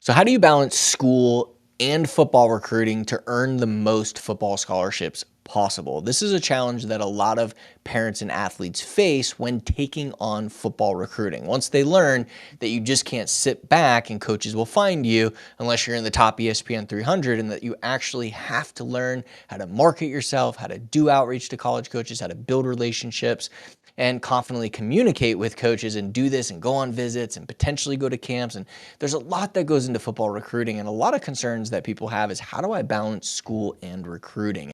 So how do you balance school and football recruiting to earn the most football scholarships possible? This is a challenge that a lot of parents and athletes face when taking on football recruiting. Once they learn that you just can't sit back and coaches will find you unless you're in the top ESPN 300, and that you actually have to learn how to market yourself, how to do outreach to college coaches, how to build relationships, and confidently communicate with coaches and do this and go on visits and potentially go to camps. And there's a lot that goes into football recruiting, and a lot of concerns that people have is, how do I balance school and recruiting?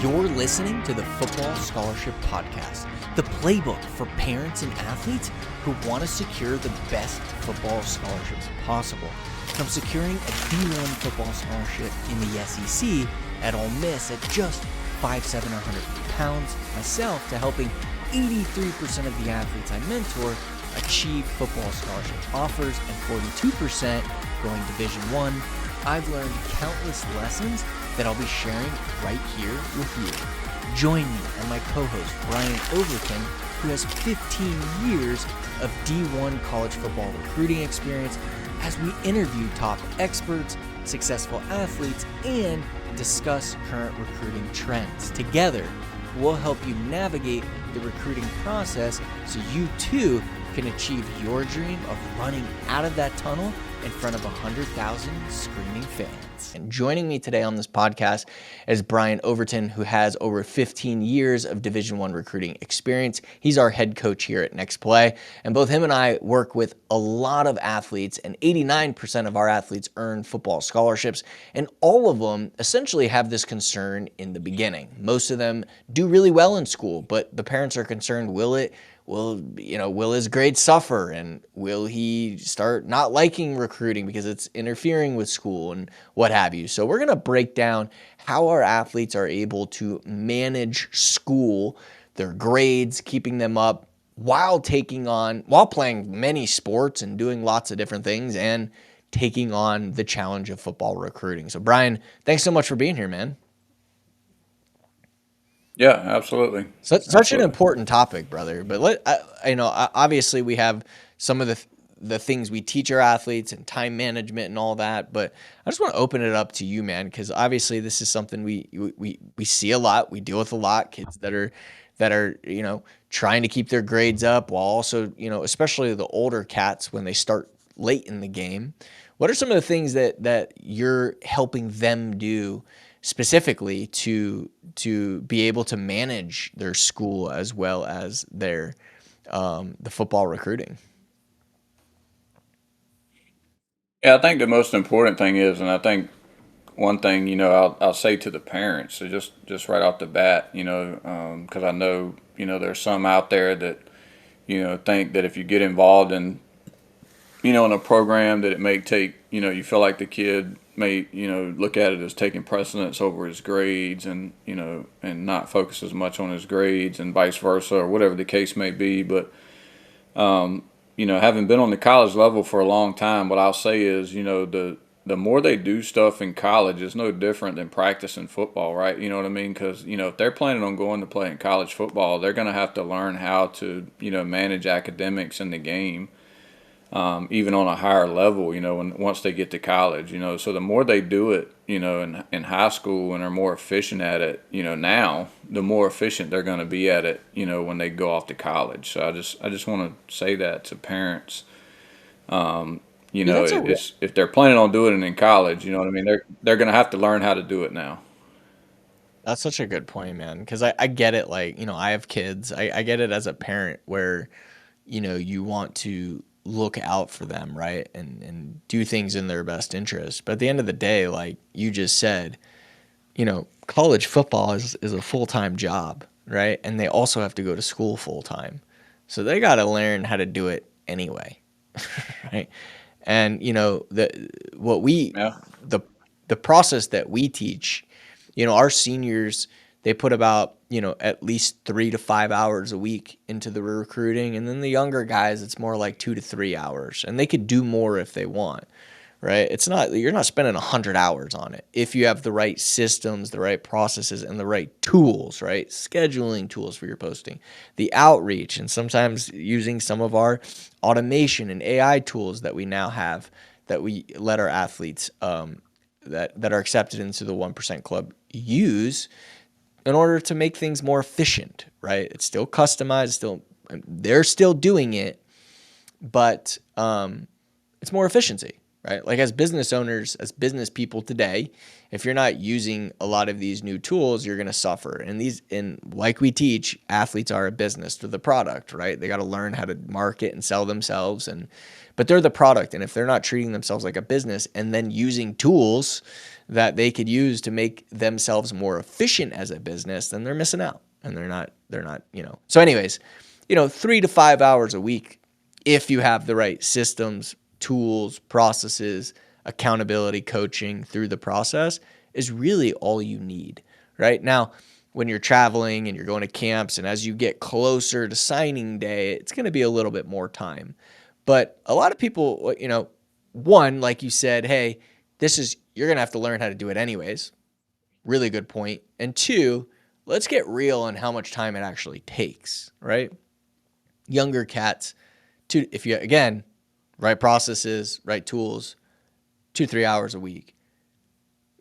You're listening to the Football Scholarship Podcast, the playbook for parents and athletes who want to secure the best football scholarships possible. From securing a D1 football scholarship in the SEC at Ole Miss at just £5,700, myself, to helping 83% of the athletes I mentor achieve football scholarship offers and 42% going Division I. I've learned countless lessons that I'll be sharing right here with you. Join me and my co-host Brian Overton, who has 15 years of D1 college football recruiting experience, as we interview top experts, successful athletes, and discuss current recruiting trends. Together, we'll help you navigate the recruiting process so you too can achieve your dream of running out of that tunnel in front of 100,000 screaming fans. And joining me today on this podcast is Brian Overton, who has over 15 years of Division I recruiting experience. He's our head coach here at Next Play, and both him and I work with a lot of athletes, and 89% of our athletes earn football scholarships, and all of them essentially have this concern in the beginning. Most of them do really well in school, but the parents are concerned, will his grades suffer, and will he start not liking recruiting because it's interfering with school and what have you. So we're going to break down how our athletes are able to manage school, their grades, keeping them up while playing many sports and doing lots of different things and taking on the challenge of football recruiting. So Brian, thanks so much for being here, man. Yeah, absolutely. Such an Absolutely. important topic, brother. But obviously we have some of the things we teach our athletes and time management and all that. But I just want to open it up to you, man, because obviously this is something we see a lot. We deal with a lot, kids that are trying to keep their grades up while also, especially the older cats when they start late in the game. What are some of the things that you're helping them do specifically to be able to manage their school as well as their the football recruiting? Yeah, I think the most important thing is, and I think one thing, I'll say to the parents, so just right off the bat, because I know, there's some out there that, think that if you get involved in a program that it may take, you feel like the kid may, look at it as taking precedence over his grades and not focus as much on his grades and vice versa or whatever the case may be. But having been on the college level for a long time, what I'll say is, the more they do stuff in college is no different than practicing football, right? You know what I mean? Because, if they're planning on going to play in college football, they're going to have to learn how to, manage academics in the game, even on a higher level, once they get to college, so the more they do it, in high school and are more efficient at it, now, the more efficient they're going to be at it, when they go off to college. So I just want to say that to parents, Yeah, that's a real, if they're planning on doing it in college, you know what I mean? They're going to have to learn how to do it now. that's such a good point, man. Because I get it. Like, I have kids. I get it as a parent where you want to look out for them, right, and do things in their best interest. But at the end of the day, like you just said, college football is a full-time job, right? And they also have to go to school full-time. So they got to learn how to do it anyway, right? And what we Yeah. the the process that we teach, our seniors, they put about, at least 3 to 5 hours a week into the recruiting, and then the younger guys, it's more like 2 to 3 hours, and they could do more if they want, right? It's not, you're not spending 100 hours on it if you have the right systems, the right processes, and the right tools, right? Scheduling tools for your posting, the outreach, and sometimes using some of our automation and AI tools that we now have that we let our athletes that are accepted into the 1% club use in order to make things more efficient, right? It's still customized, they're still doing it, but it's more efficiency, right? Like as business owners, as business people today, if you're not using a lot of these new tools, you're going to suffer. And like we teach, athletes are a business. They're the product, right? They got to learn how to market and sell themselves, but they're the product. And if they're not treating themselves like a business and then using tools that they could use to make themselves more efficient as a business, then they're missing out. And they're not. So anyways, 3 to 5 hours a week, if you have the right systems, tools, processes, accountability, coaching through the process, is really all you need. Right now, when you're traveling and you're going to camps, and as you get closer to signing day, it's going to be a little bit more time. But a lot of people, one, like you said, hey, you're going to have to learn how to do it anyways. Really good point. And two, let's get real on how much time it actually takes, right? Younger cats, if you, again, right processes, right tools, 2-3 hours a week.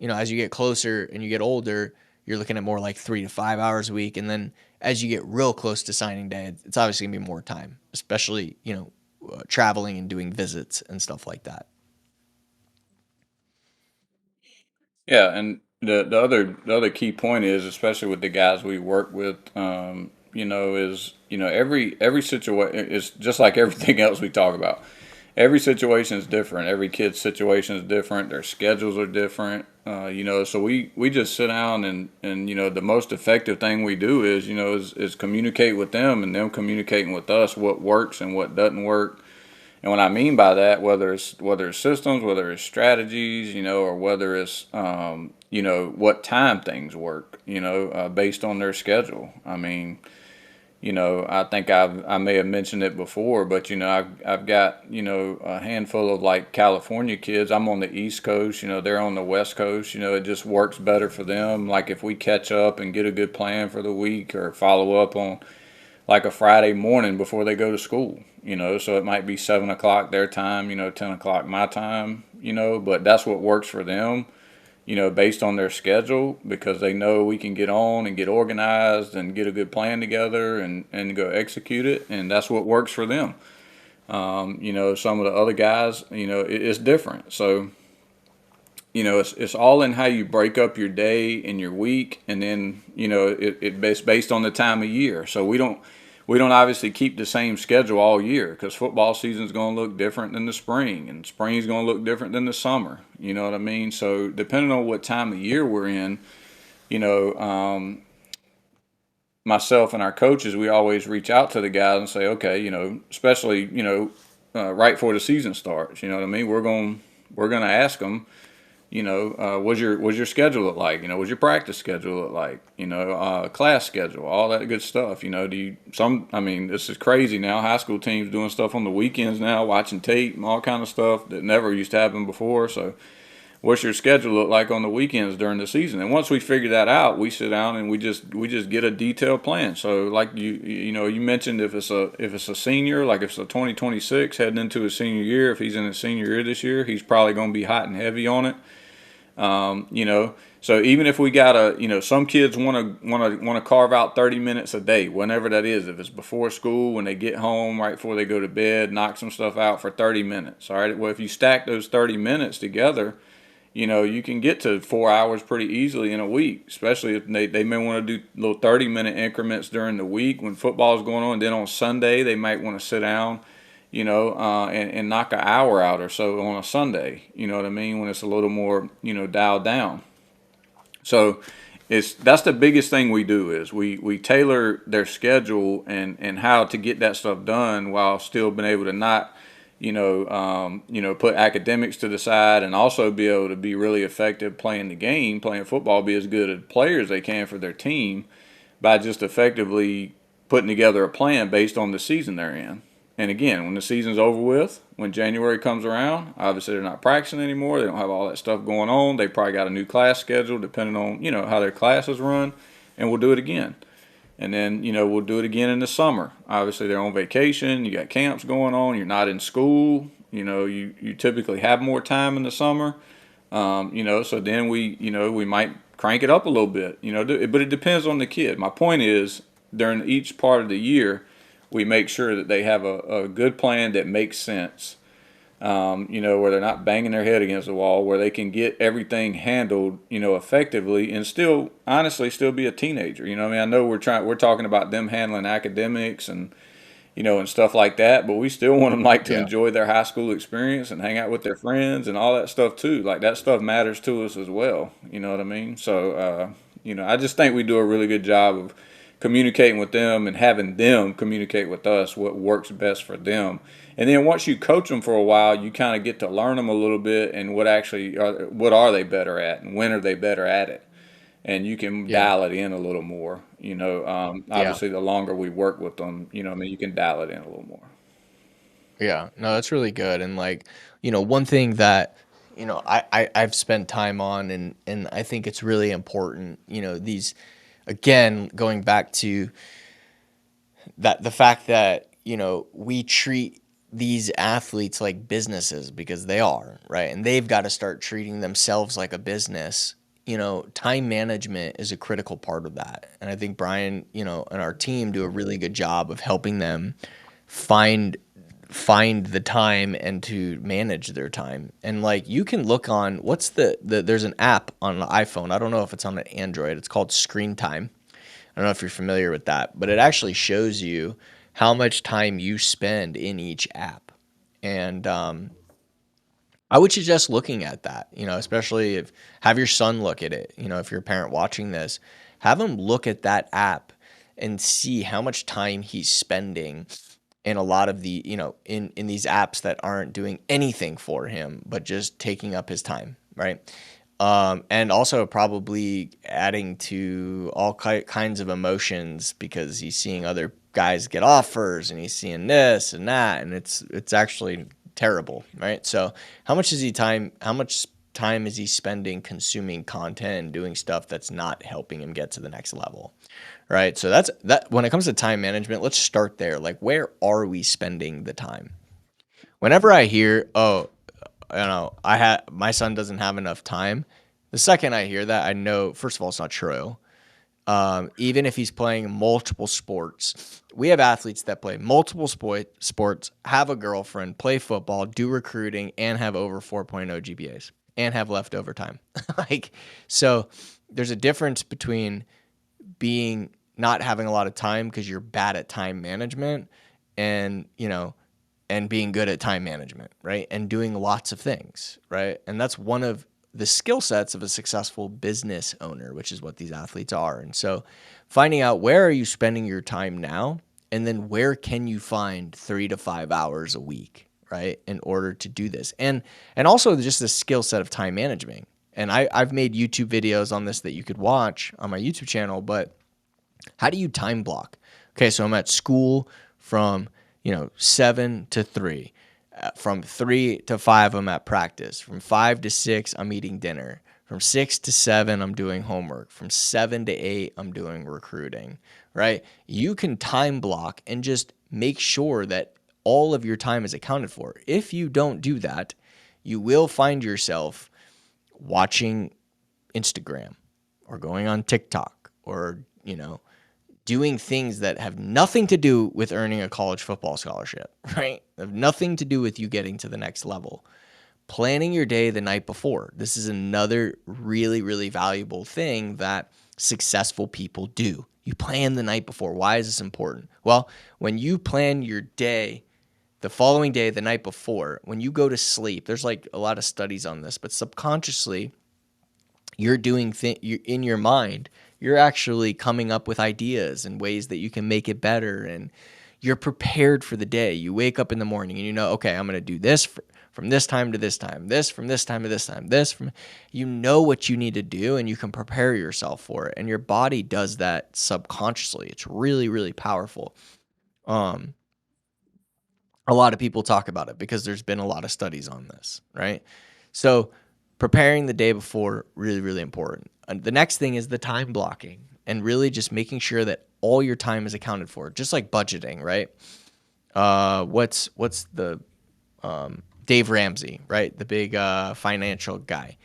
As you get closer and you get older, you're looking at more like 3 to 5 hours a week. And then as you get real close to signing day, it's obviously gonna be more time, especially, traveling and doing visits and stuff like that. Yeah, and the other key point is, especially with the guys we work with, is every situation is just like everything else we talk about. Every situation is different. Every kid's situation is different. Their schedules are different. So we just sit down and the most effective thing we do is communicate with them and them communicating with us what works and what doesn't work. And what I mean by that, whether it's systems, whether it's strategies, or whether it's what time things work, based on their schedule. I mean, I think I may have mentioned it before, but I've got a handful of like California kids. I'm on the East Coast, they're on the West Coast. It just works better for them. Like if we catch up and get a good plan for the week or follow up on like a Friday morning before they go to school, so it might be 7 o'clock their time, 10 o'clock my time, but that's what works for them, based on their schedule, because they know we can get on and get organized and get a good plan together and go execute it. And that's what works for them. Some of the other guys, it's different. So, it's all in how you break up your day and your week, and then it's based on the time of year. So we don't obviously keep the same schedule all year, because football season is going to look different than the spring, and spring is going to look different than the summer. You know what I mean? So depending on what time of year we're in, myself and our coaches, we always reach out to the guys and say, okay, especially right before the season starts. You know what I mean? We're going to ask them, what's your schedule look like? What's your practice schedule look like? Class schedule, all that good stuff. This is crazy now. High school teams doing stuff on the weekends now, watching tape and all kind of stuff that never used to happen before. So what's your schedule look like on the weekends during the season? And once we figure that out, we sit down and we just get a detailed plan. So like you mentioned, if it's a senior, like if it's a 2026 heading into his senior year, if he's in his senior year this year, he's probably going to be hot and heavy on it. So even if we got some kids want to carve out 30 minutes a day, whenever that is, if it's before school, when they get home, right before they go to bed, knock some stuff out for 30 minutes. All right. Well, if you stack those 30 minutes together, you can get to 4 hours pretty easily in a week, especially if they may want to do little 30-minute increments during the week when football is going on. Then on Sunday, they might want to sit down, and knock an hour out or so on a Sunday, you know what I mean, when it's a little more, dialed down. So that's the biggest thing we do is we tailor their schedule and how to get that stuff done while still being able to not, put academics to the side, and also be able to be really effective playing the game, playing football, be as good a player as they can for their team by just effectively putting together a plan based on the season they're in. And again, when the season's over with, when January comes around, obviously they're not practicing anymore. They don't have all that stuff going on. They probably got a new class schedule depending on, how their classes run, and we'll do it again. And then, we'll do it again in the summer. Obviously they're on vacation, you got camps going on, you're not in school, you typically have more time in the summer. So then we might crank it up a little bit, but it depends on the kid. My point is, during each part of the year, we make sure that they have a good plan that makes sense. Where they're not banging their head against the wall, where they can get everything handled, effectively, and still, honestly, still be a teenager. I know we're talking about them handling academics and and stuff like that. But we still want them like to Yeah. enjoy their high school experience and hang out with their friends and all that stuff too. Like that stuff matters to us as well. You know what I mean? So, I just think we do a really good job of communicating with them and having them communicate with us what works best for them. And then once you coach them for a while, you kind of get to learn them a little bit and what are they better at and when are they better at it, and you can Yeah. dial it in a little more. Yeah. Obviously, the longer we work with them, you can dial it in a little more. Yeah. No, that's really good. And like, one thing that, I've spent time on, and I think it's really important, these, again, going back to that, the fact that, we treat these athletes like businesses, because they are, right? And they've got to start treating themselves like a business. Time management is a critical part of that. And I think Brian, and our team do a really good job of helping them find the time and to manage their time. And like, you can look on what's there's an app on the iPhone. I don't know if it's on an Android. It's called Screen Time. I don't know if you're familiar with that, but it actually shows you how much time you spend in each app. And I would suggest looking at that, especially if have your son look at it. If you're a parent watching this, have him look at that app and see how much time he's spending in a lot of the, in these apps that aren't doing anything for him, but just taking up his time, right? And also probably adding to all kinds of emotions because he's seeing other guys get offers and he's seeing this and that, and it's actually terrible, right? So how much time is he spending consuming content and doing stuff that's not helping him get to the next level, right? So that's that. When it comes to time management, let's start there. Like, where are we spending the time? Whenever I hear, oh, my son doesn't have enough time, the second I hear that, I know, first of all, it's not true. Even if he's playing multiple sports, we have athletes that play multiple sports, have a girlfriend, play football, do recruiting, and have over 4.0 GPAs and have leftover time. Like, so there's a difference between being not having a lot of time because you're bad at time management and, and being good at time management, right? And doing lots of things, right? And that's one of the skill sets of a successful business owner, which is what these athletes are. And so finding out where are you spending your time now, and then where can you find 3 to 5 hours a week, right, in order to do this. And also just the skill set of time management. And I've made YouTube videos on this that you could watch on my YouTube channel, but how do you time block? Okay, so I'm at school from 7 to 3. From 3 to 5, I'm at practice. From 5 to 6, I'm eating dinner. From 6 to 7, I'm doing homework. From 7 to 8, I'm doing recruiting. Right? You can time block and just make sure that all of your time is accounted for. If you don't do that, you will find yourself watching Instagram or going on TikTok or, doing things that have nothing to do with earning a college football scholarship, right? Have nothing to do with you getting to the next level. Planning your day the night before. This is another really, really valuable thing that successful people do. You plan the night before. Why is this important? Well, when you plan your day the following day, the night before, when you go to sleep, there's like a lot of studies on this, but subconsciously, you're doing you in your mind, you're actually coming up with ideas and ways that you can make it better, and you're prepared for the day. You wake up in the morning and okay, I'm going to do this from this time to this time, this from this time to this time, this from, what you need to do, and you can prepare yourself for it. And your body does that subconsciously. It's really, really powerful. Um, A lot of people talk about it because there's been a lot of studies on this, right? So preparing the day before, really, really important. And the next thing is the time blocking and really just making sure that all your time is accounted for, just like budgeting, right? What's the Dave Ramsey, right? The big financial guy.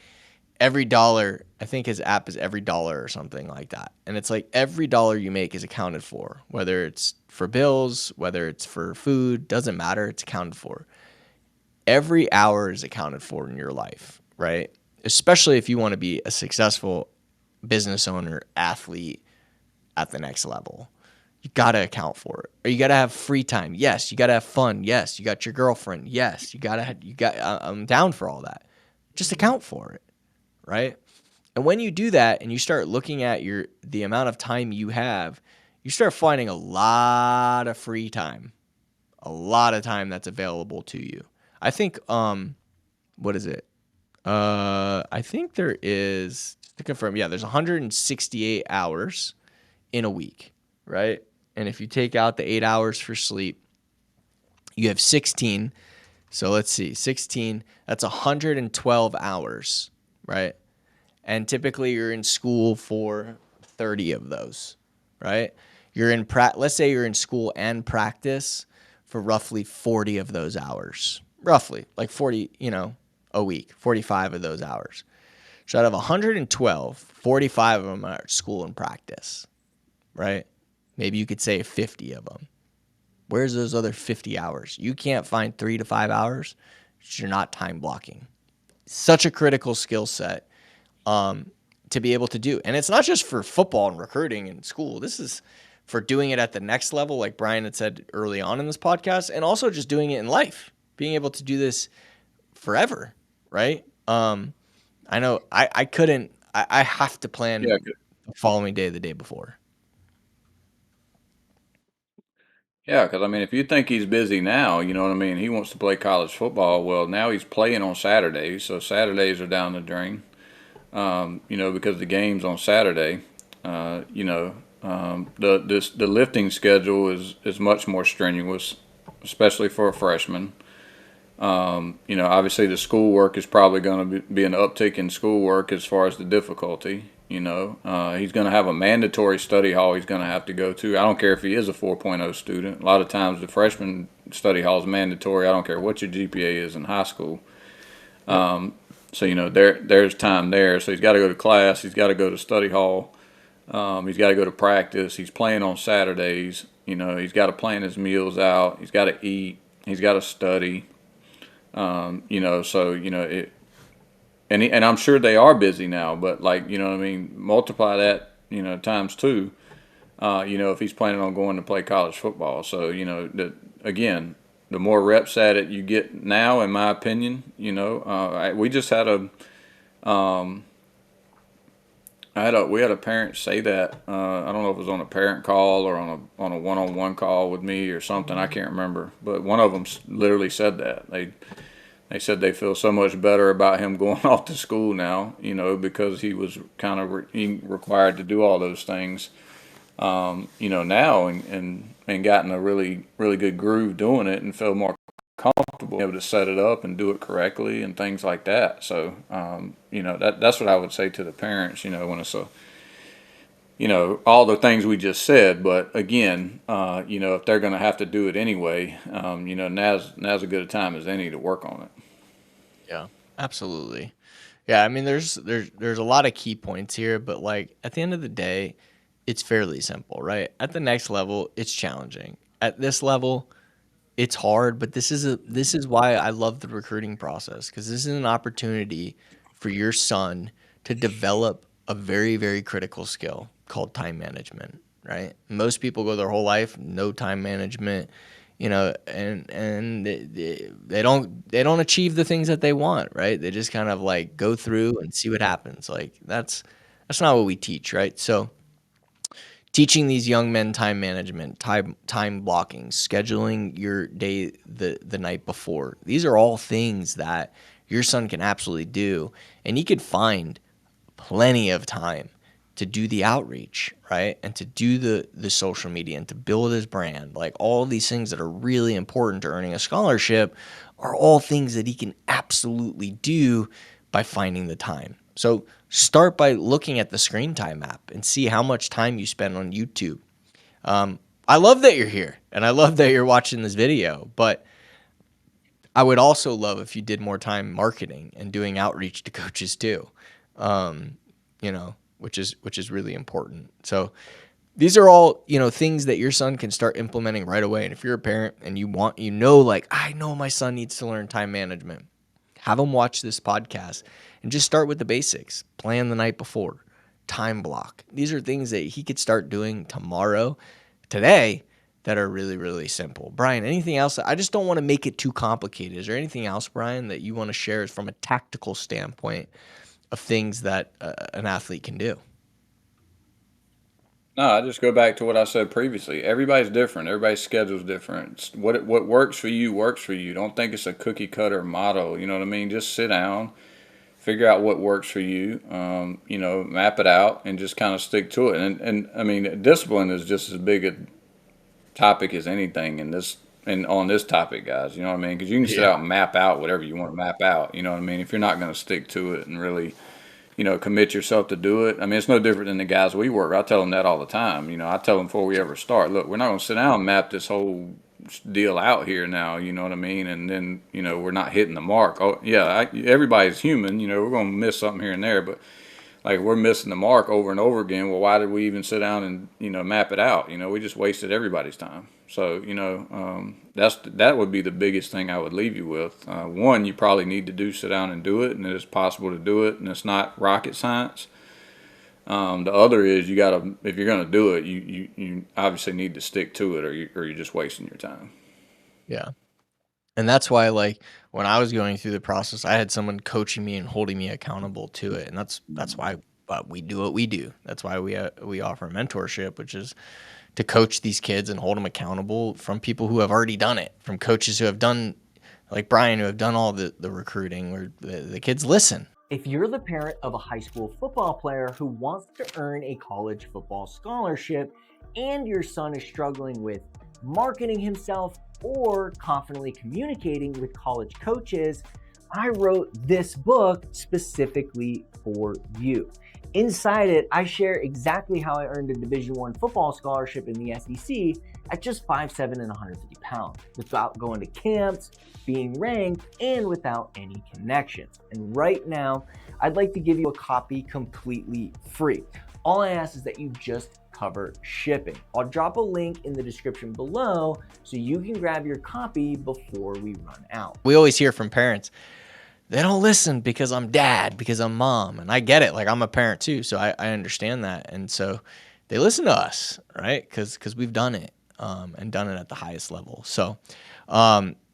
Every dollar, I think his app is every dollar or something like that. And it's like every dollar you make is accounted for, whether it's for bills, whether it's for food, doesn't matter, it's accounted for. Every hour is accounted for in your life, right? Especially if you want to be a successful business owner, athlete at the next level. You got to account for it. Or you got to have free time. Yes, you got to have fun. Yes, you got your girlfriend. Yes, I'm down for all that. Just account for it, right? And when you do that and you start looking at the amount of time you have, you start finding a lot of free time, a lot of time that's available to you. I think what is it? I think there is, just to confirm, yeah, there's 168 hours in a week, right? And if you take out the 8 hours for sleep, you have 16. So let's see, 16, that's 112 hours, right? And typically you're in school for 30 of those, right? Let's say you're in school and practice for roughly 40 of those hours. Roughly, like 40, a week, 45 of those hours. So out of 112, 45 of them are at school and practice, right? Maybe you could say 50 of them. Where's those other 50 hours? You can't find 3 to 5 hours. You're not time blocking. Such a critical skill set to be able to do. And it's not just for football and recruiting in school. This is for doing it at the next level, like Brian had said early on in this podcast, and also just doing it in life, being able to do this forever, right? I know I couldn't, I have to plan Yeah, the following day, the day before. yeah, because I mean, if you think he's busy now, you know what I mean. He wants to play college football. Well, now he's playing on Saturdays, so Saturdays are down the drain. Because the game's on Saturday. The lifting schedule is much more strenuous, especially for a freshman. Obviously the schoolwork is probably going to be an uptick in schoolwork as far as the difficulty. He's going to have a mandatory study hall he's going to have to go to. I don't care if he is a 4.0 student. A lot of times the freshman study hall is mandatory. I don't care what your GPA is in high school. There's time there. So he's got to go to class. He's got to go to study hall. He's got to go to practice. He's playing on Saturdays. He's got to plan his meals out. He's got to eat. He's got to study. And I'm sure they are busy now, but multiply that, times two, if he's planning on going to play college football. So, again, the more reps at it you get now, in my opinion, we just had we had a parent say that, I don't know if it was on a parent call or on a one-on-one call with me or something. I can't remember, but one of them literally said that they said they feel so much better about him going off to school now, because he was kind of required to do all those things, now and gotten a really, really good groove doing it and feel more comfortable able to set it up and do it correctly and things like that. So, that's what I would say to the parents, when it's all the things we just said. But again, if they're going to have to do it anyway, now's as good a time as any to work on it. Yeah, absolutely. Yeah, I mean, there's a lot of key points here, but like at the end of the day, it's fairly simple, right? At the next level, it's challenging. At this level, it's hard, but this is why I love the recruiting process, because this is an opportunity for your son to develop a very, very critical skill called time management, right? Most people go their whole life no time management, and they don't achieve the things that they want, right? They just kind of like go through and see what happens. Like that's not what we teach, right? So teaching these young men time management, time blocking, scheduling your day the night before. These are all things that your son can absolutely do, and he could find plenty of time to do the outreach, right? And to do the social media and to build his brand. Like all of these things that are really important to earning a scholarship are all things that he can absolutely do by finding the time. So start by looking at the screen time app and see how much time you spend on YouTube. I love that you're here and I love that you're watching this video, but I would also love if you did more time marketing and doing outreach to coaches too, which is really important. So these are all, things that your son can start implementing right away. And if you're a parent and I know my son needs to learn time management, have him watch this podcast and just start with the basics. Plan the night before, time block. These are things that he could start doing today, that are really, really simple. Brian, anything else? I just don't want to make it too complicated. Is there anything else, Brian, that you want to share from a tactical standpoint of things that an athlete can do? No, I just go back to what I said previously. Everybody's different. Everybody's schedule's different. What works for you works for you. Don't think it's a cookie cutter model. You know what I mean? Just sit down, figure out what works for you. Map it out and just kind of stick to it. And I mean, discipline is just as big a topic as anything on this topic, guys. You know what I mean? Because you can sit out and map out whatever you want to map out. You know what I mean? If you're not going to stick to it and really, commit yourself to do it. I mean, it's no different than the guys we work with. I tell them that all the time. I tell them before we ever start, look, we're not going to sit down and map this whole deal out here now. You know what I mean? And then, we're not hitting the mark. Oh, yeah, everybody's human. We're going to miss something here and there, but like we're missing the mark over and over again. Well, why did we even sit down and map it out? We just wasted everybody's time. So that would be the biggest thing I would leave you with. One, you probably need to sit down and do it, and it is possible to do it, and it's not rocket science. The other is if you're gonna do it, you obviously need to stick to it, or you're just wasting your time. Yeah. And that's why, like, when I was going through the process, I had someone coaching me and holding me accountable to it. And that's why we do what we do. That's why we offer mentorship, which is to coach these kids and hold them accountable from people who have already done it, from coaches who have done, like Brian, who have done all the recruiting, where the kids listen. If you're the parent of a high school football player who wants to earn a college football scholarship and your son is struggling with marketing himself or confidently communicating with college coaches, I wrote this book specifically for you. Inside it, I share exactly how I earned a Division I football scholarship in the SEC at just 5'7" and 150 pounds, without going to camps, being ranked, and without any connections. And right now, I'd like to give you a copy completely free. All I ask is that you just cover shipping. I'll drop a link in the description below so you can grab your copy before we run out. We always hear from parents, they don't listen because I'm dad, because I'm mom. And I get it. Like, I'm a parent too, so I understand that. And so they listen to us, right? Because we've done it and done it at the highest level. So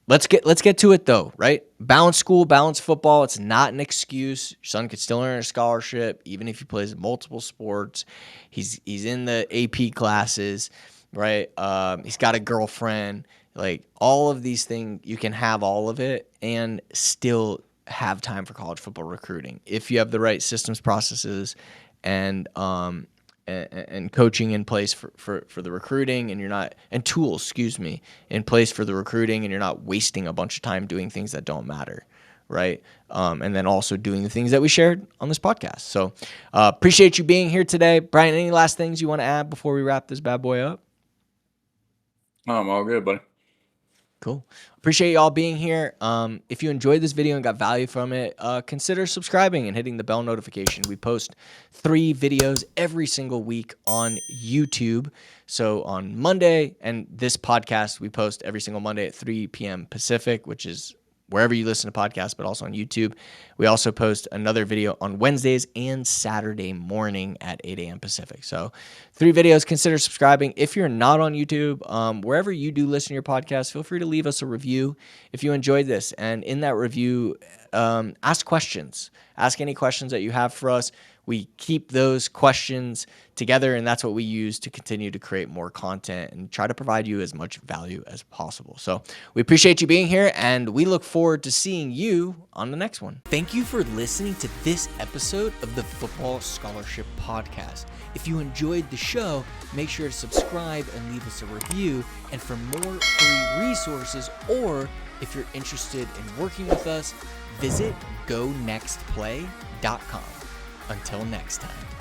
let's get to it though, right? Balance school, balance football. It's not an excuse. Your son could still earn a scholarship even if he plays multiple sports. He's in the AP classes, right? He's got a girlfriend. Like, all of these things, you can have all of it and still have time for college football recruiting if you have the right systems, processes, and coaching in place for the recruiting, and tools, in place for the recruiting, and you're not wasting a bunch of time doing things that don't matter, right? And then also doing the things that we shared on this podcast. So appreciate you being here today. Brian, any last things you want to add before we wrap this bad boy up? I'm all good, buddy. Cool. Appreciate y'all being here. If you enjoyed this video and got value from it, consider subscribing and hitting the bell notification. We post 3 videos every single week on YouTube. So on Monday, and this podcast, we post every single Monday at 3 p.m. Pacific, which is wherever you listen to podcasts, but also on YouTube. We also post another video on Wednesdays and Saturday morning at 8 a.m. Pacific. So 3 videos. Consider subscribing. If you're not on YouTube, wherever you do listen to your podcast, feel free to leave us a review if you enjoyed this. And in that review, ask questions. Ask any questions that you have for us. we keep those questions together, and that's what we use to continue to create more content and try to provide you as much value as possible. So we appreciate you being here, and we look forward to seeing you on the next one. Thank you for listening to this episode of the Football Scholarship Podcast. If you enjoyed the show, make sure to subscribe and leave us a review. And for more free resources, or if you're interested in working with us, visit gonextplay.com. Until next time.